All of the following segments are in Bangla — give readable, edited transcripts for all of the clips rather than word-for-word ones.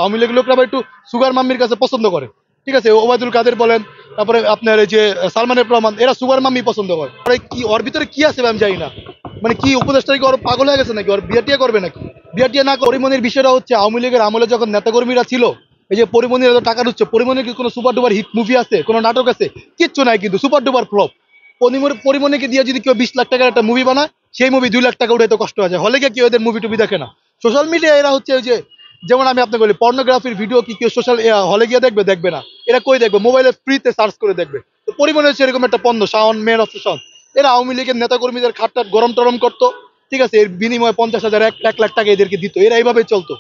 আওয়ামী লীগের লোকরা আবার একটু সুগার মাম্মির কাছে পছন্দ করে। ঠিক আছে, ওবায়দুল কাদের বলেন, তারপরে আপনার এই যে সালমান এফ রহমান, এরা সুগার মাম্মি পছন্দ করে। কি ওর ভিতরে কি আছে আমি জানি না, মানে কি উপদেষ্টা কি ওর পাগল হয়ে গেছে নাকি, ওর বিয়া টিয়া করবে নাকি? বিয়া টিয়া না করে পরিমণির বিষয়টা হচ্ছে আওয়ামী লীগের আমলে যখন নেতাকর্মীরা ছিল, এই যে পরিমণির এত টাকা দিচ্ছে, পরিমণির কি কোনো সুপার ডুপার হিট মুভি আছে, কোনো নাটক আছে? কিচ্ছু নাই, কিন্তু সুপার ডুপার ফ্লপ। পরিমণিকে দিয়ে যদি কেউ 20 লাখ টাকার একটা মুভি বানায়, সেই মুভি 2 লাখ টাকা উঠে তো কষ্ট হয়ে যায়। হলে গিয়ে কেউ এদের মুভি টুভি দেখে না। সোশ্যাল মিডিয়া এরা হচ্ছে ওই যে, যেমন আমি আপনাকে বলি, পর্নোগ্রাফির ভিডিও কি কেউ সোশ্যাল হলে গিয়ে দেখবে? দেখবে না। এরা কই দেখবে? মোবাইলে ফ্রিতে সার্চ করে দেখবে। তো পরিমণি হচ্ছে এরকম একটা পণ্য, শাওন মেন অফ শাওন। এরা আওয়ামী লীগের নেতাকর্মীদের খাটটাট গরম টরম করতো। ঠিক আছে, এর বিনিময়ে 50,000 1 লাখ টাকা এদেরকে দিত, এরা এইভাবেই চলতো।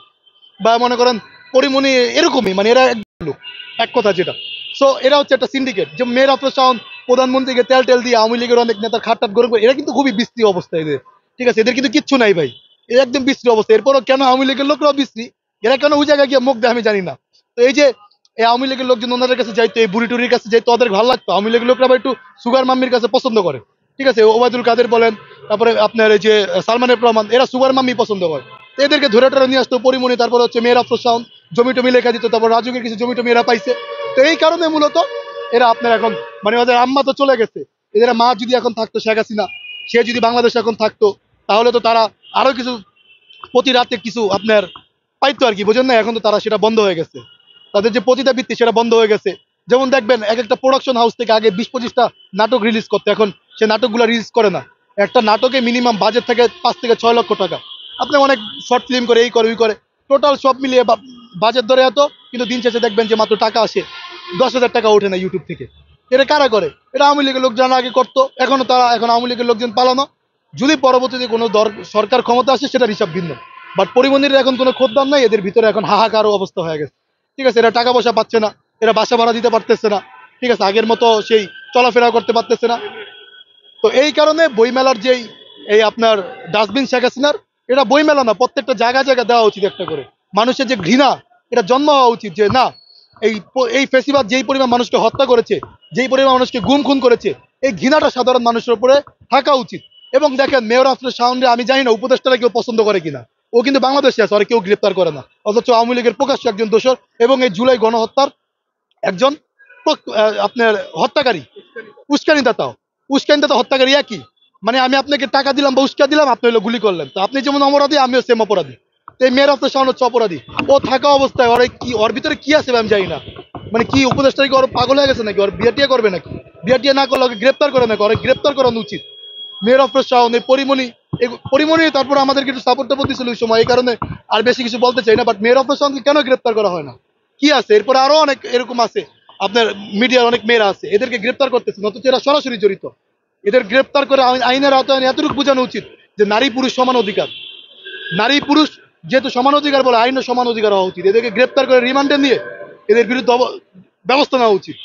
বা মনে করেন পরিমণি এরকমই, মানে এরা লোক, এক কথা যেটা। সো এরা হচ্ছে একটা সিন্ডিকেট, যে মেয়ের অফ শাওন প্রধানমন্ত্রীকে তেল টেল দিয়ে আওয়ামী লীগের অনেক নেতার খাটটাট গরম করে, এরা কিন্তু খুবই বিশ্রী অবস্থা এদের। ঠিক আছে, এদের কিন্তু কিচ্ছু নাই ভাই, এরা একদম বিশ্রী অবস্থা। এরপরও কেন আওয়ামী লীগের লোকরাও বিশ্রী, এরা কেন ওই জায়গায় গিয়ে মুখ দেয় আমি জানি না। তো এই যে এই আওয়ামী লীগের লোকজন ওনাদের কাছে যাইতো, এই বুড়ি টুরির কাছে যাইতো, ওদের ভালো লাগতো। আওয়ামী লীগের লোকরা আবার একটু সুগার মাম্মির কাছে পছন্দ করে। ঠিক আছে, ওবায়দুল কাদের বলেন, তারপরে আপনার এই যে সালমান এফ রহমান, এরা সুগার মাম্মি পছন্দ করে। তো এদেরকে ধরে টরে নিয়ে আসতো পরিমণি, তারপর হচ্ছে মেয়ের আফরোজ শাওন জমি টমি লেখা দিত, তারপর রাজুকের কিছু জমি টমি এরা পাইছে। তো এই কারণে মূলত এরা আপনার এখন, মানে ওদের আম্মা তো চলে গেছে, এদের মা যদি এখন থাকতো, শেখ হাসিনা, সে যদি বাংলাদেশে এখন থাকতো, তাহলে তো তারা আরো কিছু প্রতি রাতে কিছু আপনার পাইতো আর কি, বোঝেন না? এখন তো তারা সেটা বন্ধ হয়ে গেছে, তাদের যে পতিতা বৃত্তি সেটা বন্ধ হয়ে গেছে। যেমন দেখবেন এক একটা প্রোডাকশন হাউস থেকে আগে 20-25টা নাটক রিলিজ করতো, এখন সে নাটকগুলো রিলিজ করে না। একটা নাটকে মিনিমাম বাজেট থাকে 5 থেকে 6 লক্ষ টাকা। আপনি অনেক শর্ট ফিল্ম করে, এই করে ওই করে, টোটাল সব মিলিয়ে বাজেট ধরে এত, কিন্তু দিন শেষে দেখবেন যে মাত্র টাকা আসে 10,000 টাকা ওঠে না ইউটিউব থেকে। এটা কারা করে? এটা আওয়ামী লীগের লোক যারা আগে করতো, এখনো তারা, এখন আওয়ামী লীগের লোকজন পালানো। যদি পরবর্তীতে কোনো সরকার ক্ষমতা আসে সেটা হিসাব ভিন্ন। বাট পরিমণির এখন কোনো খোঁজদার নাই, এদের ভিতরে এখন হাহাকার অবস্থা হয়ে গেছে। ঠিক আছে, এরা টাকা পয়সা পাচ্ছে না, এরা বাসা ভাড়া দিতে পারতেছে না। ঠিক আছে, আগের মতো সেই চলাফেরা করতে পারতেছে না। তো এই কারণে বইমেলার যেই, এই আপনার ডাস্টবিন শেখ হাসিনার, এটা বইমেলা না, প্রত্যেকটা জায়গা জায়গা দেওয়া উচিত একটা করে। মানুষের যে ঘৃণা, এটা জন্ম হওয়া উচিত যে না, এই ফেসিবাদ যেই পরিমাণ মানুষকে হত্যা করেছে, যেই পরিমাণ মানুষকে গুম খুন করেছে, এই ঘৃণাটা সাধারণ মানুষের উপরে থাকা উচিত। এবং দেখেন মেয়র আফরোজ শাওনরে আমি জানি না উপদেষ্টারা কেউ পছন্দ করে কিনা, ও কিন্তু বাংলাদেশে আছে, আর কেউ গ্রেপ্তার করে না। অথচ আওয়ামী লীগের প্রকাশ্য একজন দোষর, এবং এই জুলাই গণহত্যার একজন আপনার হত্যাকারী, উস্কানিদাতাও। উস্কানিদাতা হত্যাকারী একই, মানে আমি আপনাকে টাকা দিলাম বা উস্কা দিলাম, আপনি হলো গুলি করলেন, তো আপনি যেমন অপরাধী, আমিও সেম অপরাধী। তো এই মেয়ের আপনার সামনে হচ্ছে অপরাধী। ও থাকা অবস্থায় ওর কি, ওর ভিতরে কি আছে আমি জানি না, মানে কি উপদেষ্টা কি ওর পাগল হয়ে গেছে নাকি, ওর বিয়া টিয়া করবে নাকি? বিয়া টিয়া না করলে ওকে গ্রেপ্তার করে নাকি, ওরে গ্রেপ্তার করানো উচিত। মেয়র অফ শাওন, এই পরিমণি, পরিমণি তারপর আমাদেরকে একটু সাপোর্ট টাপোর্ট দিছিল ওই সময়, এই কারণে আর বেশি কিছু বলতে চাই না। বাট মেয়র অফ শাওনকে কেন গ্রেপ্তার করা হয় না? কি আছে? এরপরে আরো অনেক এরকম আছে, আপনার মিডিয়ার অনেক মেয়েরা আছে, এদেরকে গ্রেপ্তার করতেছে, অথচ এরা সরাসরি জড়িত। এদের গ্রেপ্তার করে আইনের আওতায় এতটুকু বোঝানো উচিত যে নারী পুরুষ সমান অধিকার। নারী পুরুষ যেহেতু সমান অধিকার বলে, আইনও সমান অধিকার হওয়া উচিত। এদেরকে গ্রেপ্তার করে রিমান্ডে নিয়ে এদের বিরুদ্ধে ব্যবস্থা নেওয়া উচিত।